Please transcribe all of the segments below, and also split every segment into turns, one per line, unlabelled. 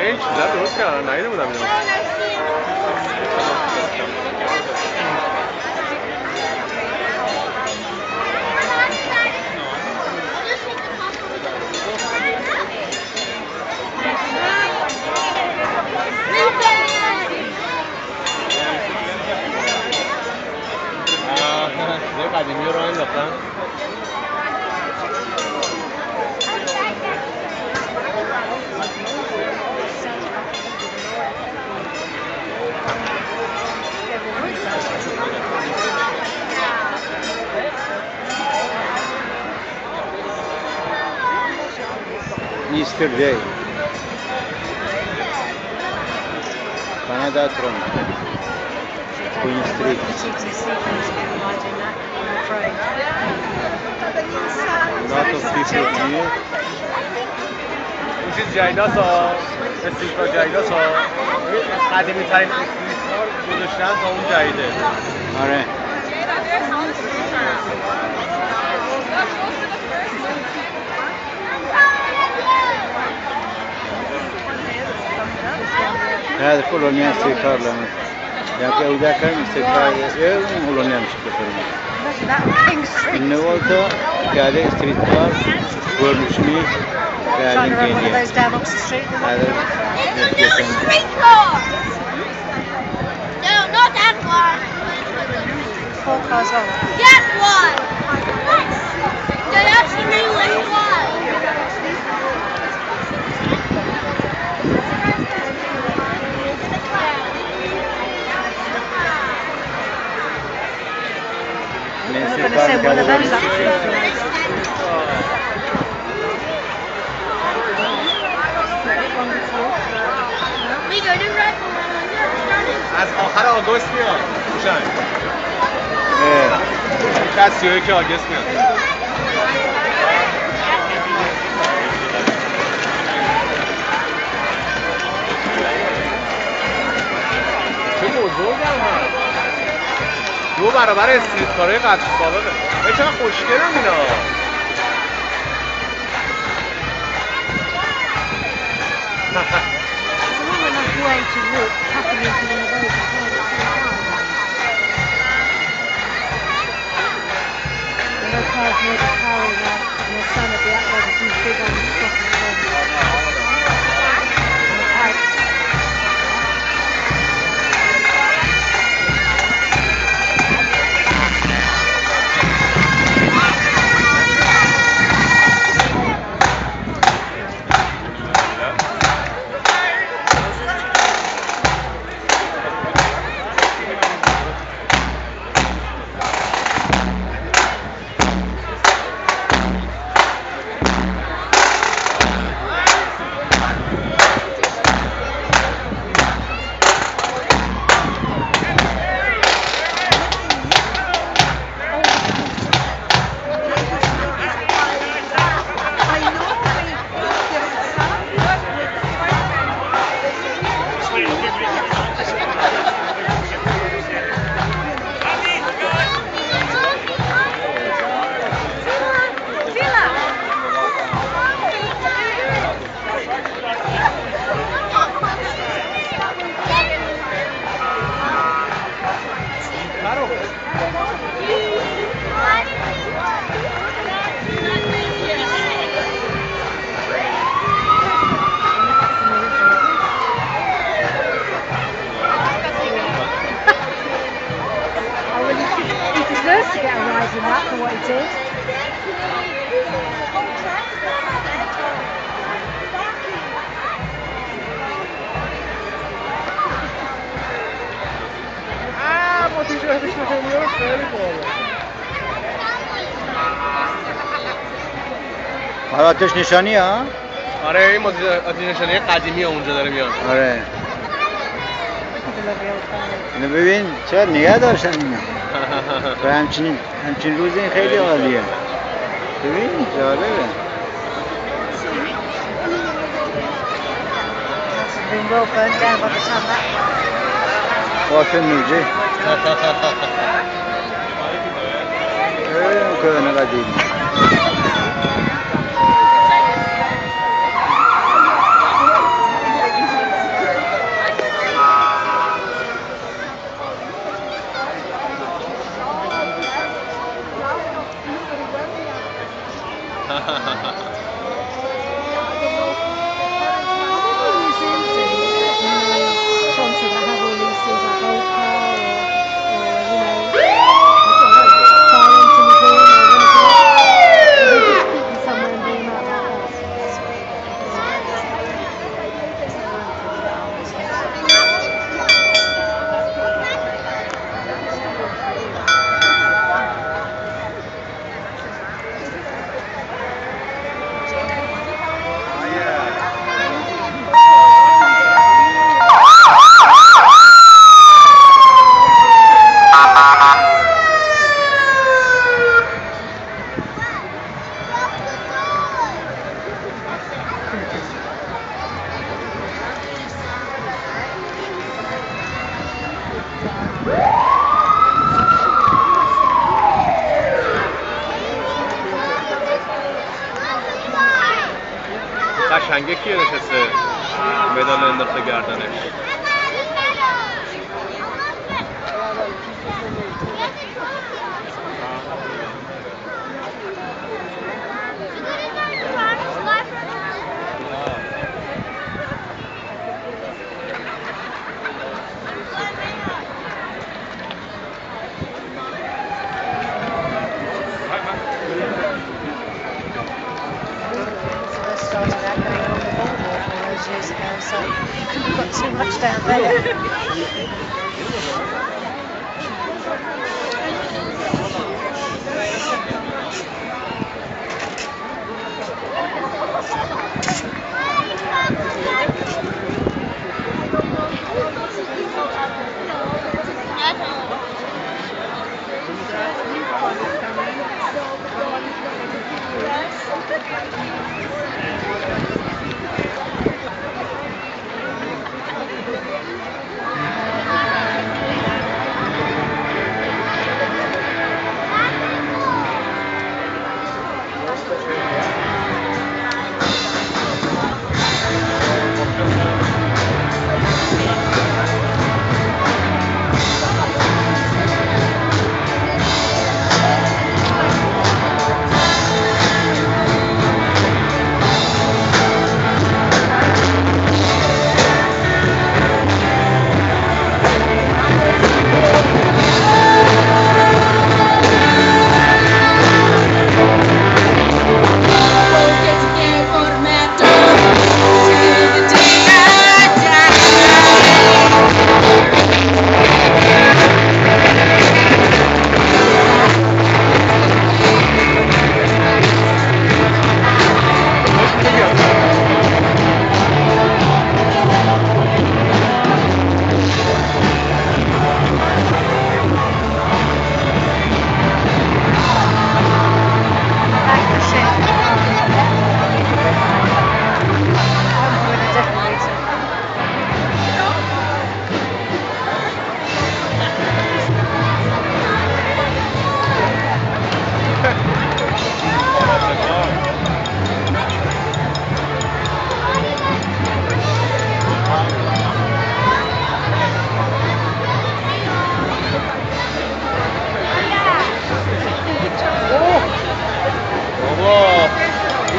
این چیزا درست کردن نیده بودم اینو. قدیمی رو انداختن.
Easter Day. Canada Toronto. Queen Street. Lot of people here.
این چیز جدیداست ها، استیکار جدیداست ها. قدیمی ترین استیکار گذاشتن تا اون جدیده.
آره. هذا كولونيا استيكار لنا. يعني وذا كان استيكار يوم كولونيا مش كفرنا. إنه وقتها قاعد ستريت بارك ورشمي قاعدين كينيا. هذا
No, not that one.
Four cars on.
That one. That's the newest one.
I'm going to send one of those up to you.
We go to red.
از آخر آگوست میاد. روشن. از 31 آگوست میاد. چه بزرگم هست. 2 برابر استریت کارهای قبل سابقه. چقدر خوشگلن اینا.
Way to walk, tapping into one of those as well. The no cars near the tower now, and the sun will be up there with these big ones stopping them. And the pipes. To get a rise in that for what he did.
آتش نشانی ها؟
آره این آتش نشانی قدیمی اونجا داره میاد.
آره. اینو ببین چرا نگه داشتن اینا. و همچنین روزی این خیلی عالیه. ببین جالبه.
Been well burned down by the time that
قاسم نوجه. کهنه قدیمی.
تنگه کیه نشسته مدال انداخته گردنش
Started echoing on the boardwalk all those years ago, so you couldn't have got too much down there.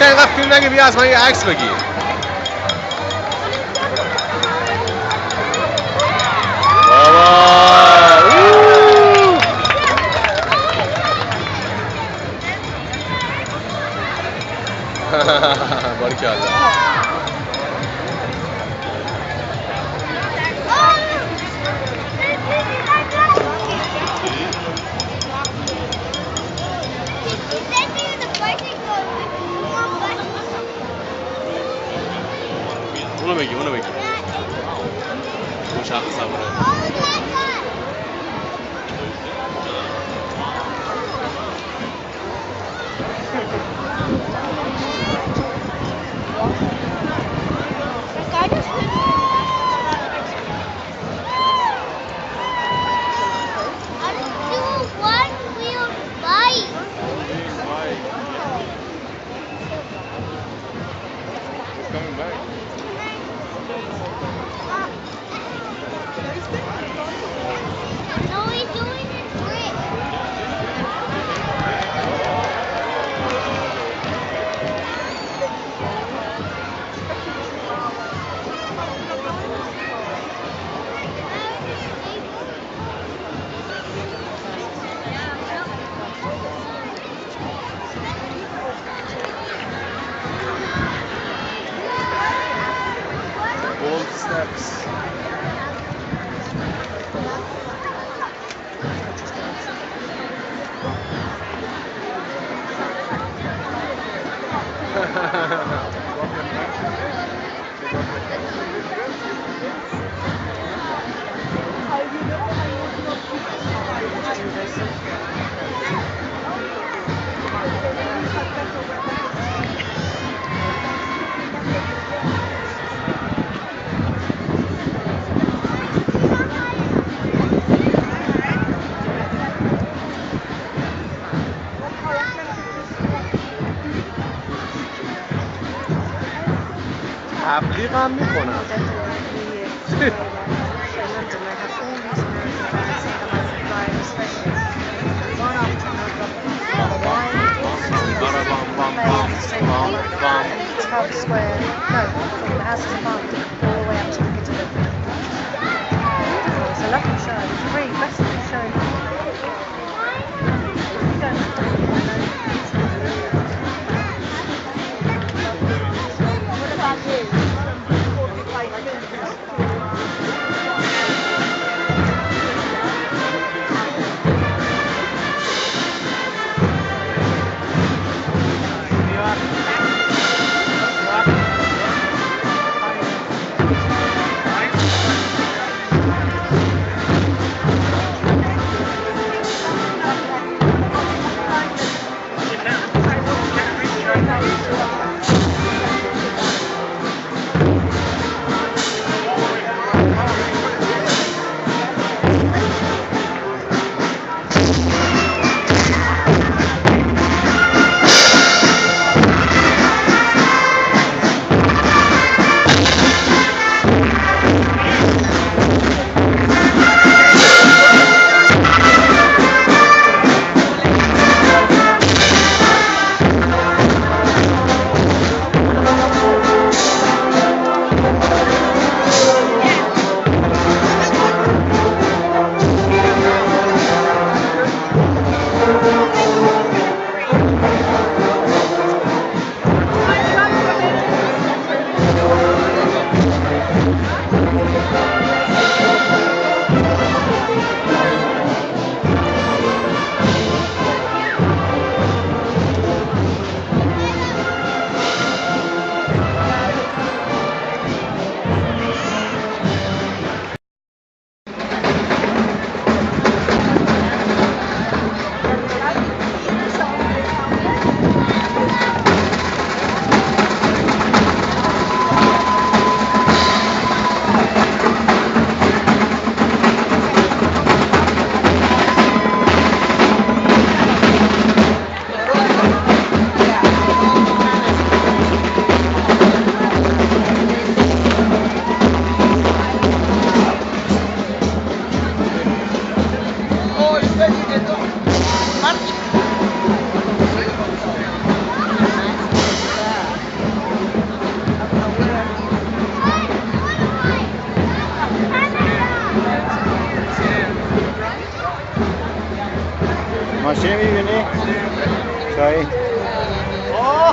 میشه اینقدر فیلم نگه بیا از من یه عکس بگیر بابا باریکالله اونو بگی اون شخص سواره steps. تبلیغ هم میکنن.
Town Square, no, from the House of Command all the way up to the Piccadilly. It's a lovely show, it's a very festival show.
What about you?
ماشین میبینی؟ چای؟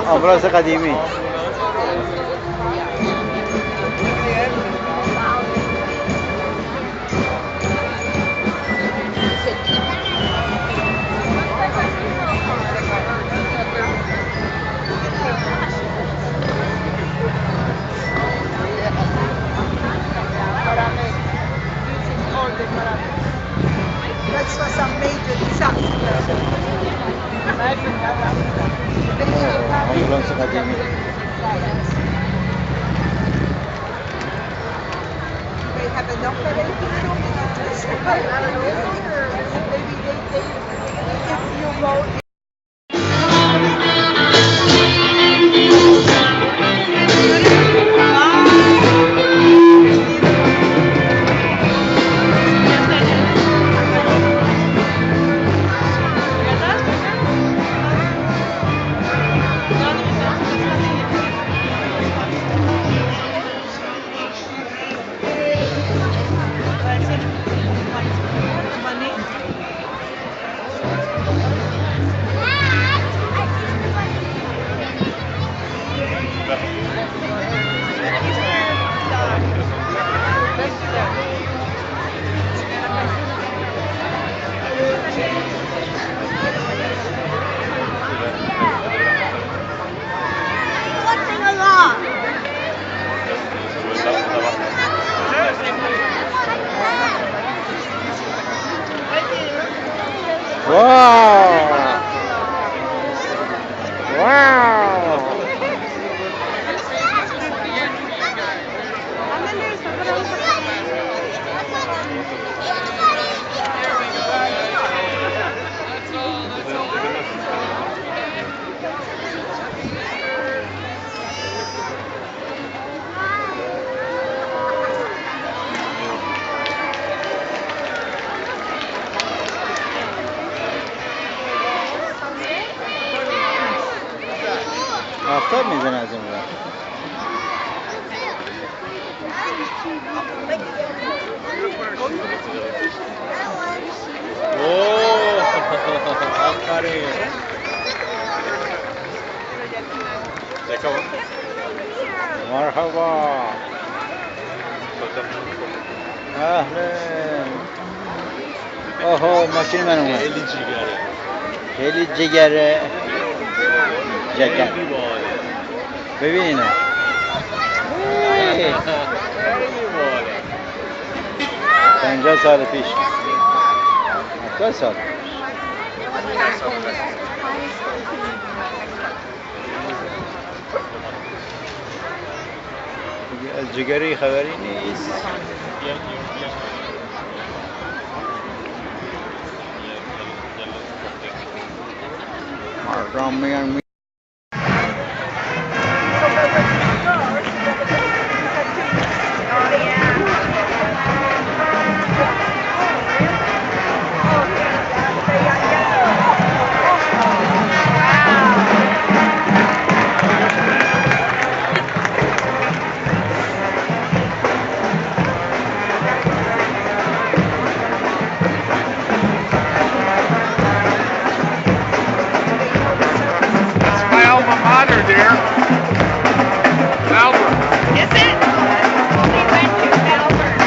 آمبولانس قدیمی
That's for some major disaster.
آمبولانس قدیمی
They have enough maybe they if you vote.
رفتار میزنه از اون ور.
اوه آفرین.
مرحبا. اهلا. اوه ماشین من اومد.
خیلی جیگره.
خیلی جگره. جگر.
خیلی باحاله.
ببین اینا.
خیلی باحاله.
50 سال پیش. 70 سال. از جگری خبری نیست. مردم میگن
My alma mater, dear. Albert.
Is it? We went to Melbourne.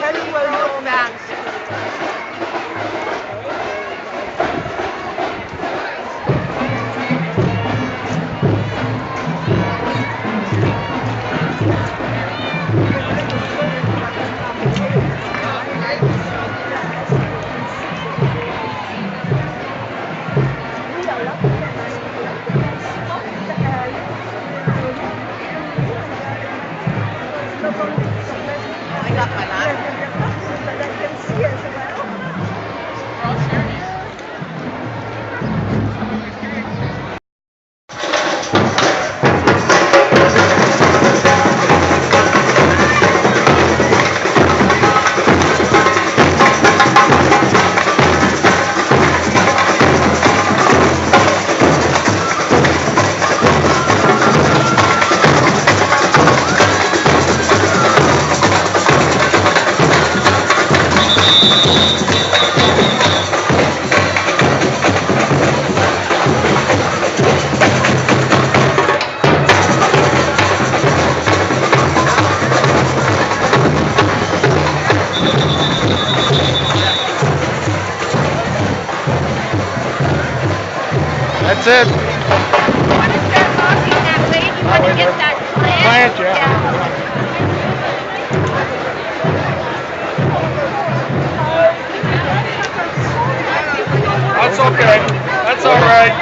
Very well known bands. I got my last.
That's it.
You want to start walking that way? You want to get that plant?
Plant, yeah. That's okay. That's all right.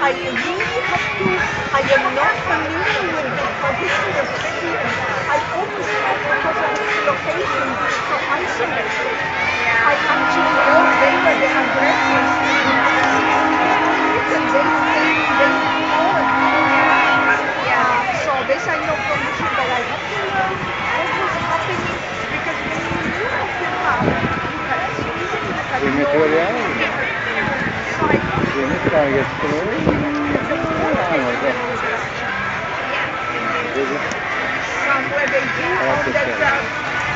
I really have to, I am not familiar with the history of Syria. I always thought because of its location, it's so isolated. I actually know they were the aggressors in the 1600s and they fought. So this I know from the history, but I have to learn what was happening because when you knew what you had Sweden, you had
Victoria.
So I
Yeni target kılıyor.
somewhere they do on the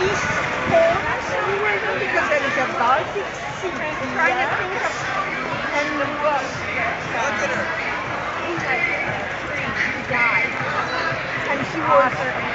east corner somewhere because there is a Baltic Sea there and the bus he died and he was